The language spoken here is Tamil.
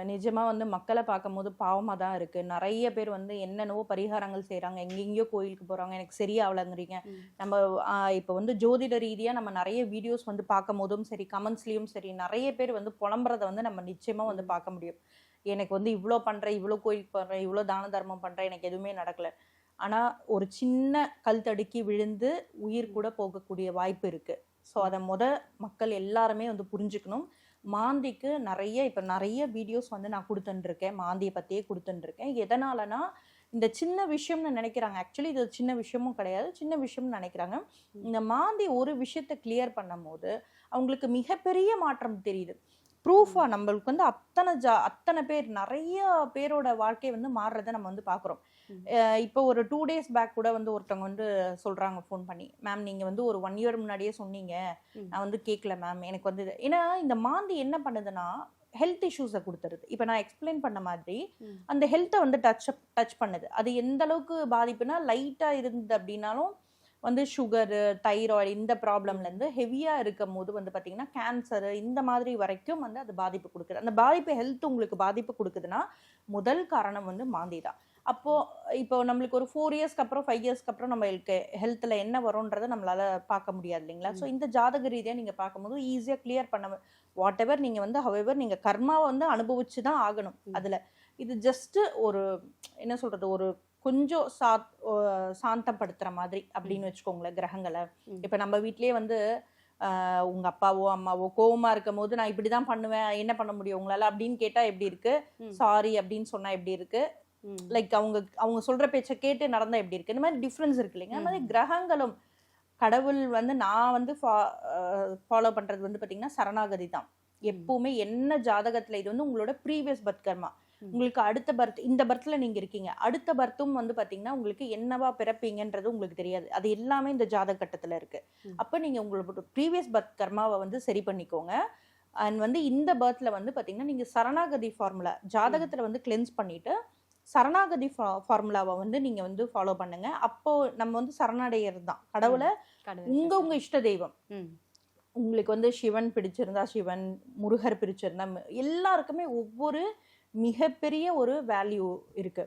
நிஜமா வந்து மக்கள பார்க்கும்போது பாவமா தான் இருக்கு. நெறைய பேர் வந்து என்னென்னவோ பரிகாரங்கள் செய்றாங்க. எங்கெங்கேயோ கோயிலுக்கு போறாங்க. எனக்கு சரியாவலங்கிறீங்க. நம்ம இப்ப வந்து ஜோதிட ரீதியா நம்ம நெறைய வீடியோஸ் வந்து பார்க்கும்போதும் சரி, கமெண்ட்ஸ்லயும் சரி, நெறைய பேர் வந்து புலம்புறத வந்து நம்ம நிச்சயமா வந்து பார்க்க முடியும். எனக்கு வந்து இவ்ளோ பண்றேன், இவ்ளோ கோயிலுக்கு போறேன், இவ்ளோ தான தர்மம் பண்றேன், எனக்கு எதுவுமே நடக்கல. ஆனா, ஒரு சின்ன கல் தடுக்கி விழுந்து உயிர் கூட போகக்கூடிய வாய்ப்பு இருக்கு. ஸோ அத மக்கள் எல்லாருமே வந்து புரிஞ்சுக்கணும். மாந்திக்கு இப்ப நெறைய வீடியோஸ் வந்து நான் குடுத்துன்ருக்கேன். மாந்திய பத்தியே குடுத்துன்ருக்கேன். எதனாலனா, இந்த சின்ன விஷயம்னு நெனைக்கிறாங்க. ஆக்சுவலி இது சின்ன விஷயமும் கிடையாது. சின்ன விஷயம்னு நெனைக்கிறாங்க. இந்த மாந்தி ஒரு விஷயத்த கிளியர் பண்ணும்போது, அவங்களுக்கு மிகப்பெரிய மாற்றம் தெரியுது. ப்ரூஃபா நம்மளுக்கு வந்து அத்தன பேர் நெறைய பேரோட வாழ்க்கை வந்து மாறுறத நம்ம வந்து பார்க்குறோம். இப்போ ஒரு 2 டேஸ் பேக் கூட வந்து ஒருத்தவங்க வந்து சொல்றாங்க ஃபோன் பண்ணி, "மேம் நீங்க வந்து ஒரு 1 இயர் முன்னாடியே சொன்னீங்க. நான் வந்து கேட்கல மேம். எனக்கு வந்து ஏன்னா இந்த மாந்தி என்ன பண்ணுதுன்னா, ஹெல்த் இஷ்யூஸ குடுத்துருது. இப்ப நான் எக்ஸ்பிளைன் பண்ண மாதிரி, அந்த ஹெல்த்த வந்து டச் பண்ணுது. அது எந்த அளவுக்கு பாதிப்புனா, லைட்டா இருந்தது அப்டின்னாலும் வந்து சுகரு, தைராய்டு இந்த ப்ராப்ளம்லேருந்து ஹெவியா இருக்கும்போது வந்து பார்த்தீங்கன்னா, கேன்சரு இந்த மாதிரி வரைக்கும் வந்து அது பாதிப்பு குடுக்குது. அந்த ஹெல்த் உங்களுக்கு பாதிப்பு குடுக்குதுன்னா, முதல் காரணம் வந்து மாந்தி தான். அப்போ இப்போ நம்மளுக்கு ஒரு 4 இயர்ஸ்க்கு அப்புறம், 5 இயர்ஸ்க்கு அப்புறம் நம்மளுக்கு ஹெல்த்ல என்ன வரும்ன்றத நம்மளால பார்க்க முடியாது இல்லைங்களா? ஸோ இந்த ஜாதக ரீதியா நீங்க பார்க்கும்போது ஈஸியா கிளியர் பண்ண வாட்டெவர் நீங்க வந்து ஹவெவர் நீங்க கர்மாவ வந்து அனுபவிச்சு தான் ஆகணும் அதுல. இது ஜஸ்ட் ஒரு என்ன சொல்றது? ஒரு கொஞ்சம் சாந்தப்படுத்துற மாதிரி அப்படின்னு வச்சுக்கோங்களேன் கிரகங்கள. இப்ப நம்ம வீட்லயே வந்து உங்க அப்பாவோ, அம்மாவோ கோவமா இருக்கும்போது நான் இப்படிதான் பண்ணுவேன். என்ன பண்ண முடியும் உங்களால? அப்படின்னு கேட்டா எப்படி இருக்கு? சாரி அப்படின்னு சொன்னா எப்படி இருக்கு? லைக் அவங்க சொல்ற பேச்ச கேட்டு நடந்தா எப்படி இருக்கு? இந்த மாதிரி டிஃபரன்ஸ் இருக்கு இல்லைங்க? அந்த மாதிரி கிரகங்களும் கடவுள் வந்து நான் வந்து ஃபாலோ பண்றது வந்து பாத்தீங்கன்னா சரணாகதி தான். எப்பவுமே என்ன ஜாதகத்துல இது வந்து உங்களோட ப்ரீவியஸ் பர்த் கர்மா. உங்களுக்கு அடுத்த பர்த் இந்த பர்த்ல நீங்க இருக்கீங்க. அடுத்த பர்த்தும் வந்து பாத்தீங்கன்னா உங்களுக்கு என்னவா பிறப்பீங்கன்றது உங்களுக்கு தெரியாது. அது எல்லாமே இந்த ஜாதக கட்டத்துல இருக்கு. அப்ப நீங்க உங்களோட ப்ரீவியஸ் பர்த் கர்மாவை வந்து சரி பண்ணிக்கோங்க. அண்ட் வந்து இந்த பர்த்ல வந்து பாத்தீங்கன்னா நீங்க சரணாகதி ஃபார்முலா ஜாதகத்துல வந்து கிளென்ஸ் பண்ணிட்டு சரணாகதி ஃபார்முலாவை வந்து நீங்க வந்து ஃபாலோ பண்ணுங்க. அப்போ நம்ம வந்து சரணடைகிறது தான். கடவுளை உங்க இஷ்ட தெய்வம். உங்களுக்கு வந்து சிவன் பிடிச்சிருந்தா சிவன், முருகர் பிடிச்சிருந்தா எல்லாருக்குமே ஒவ்வொரு மிகப்பெரிய ஒரு வேல்யூ இருக்கு.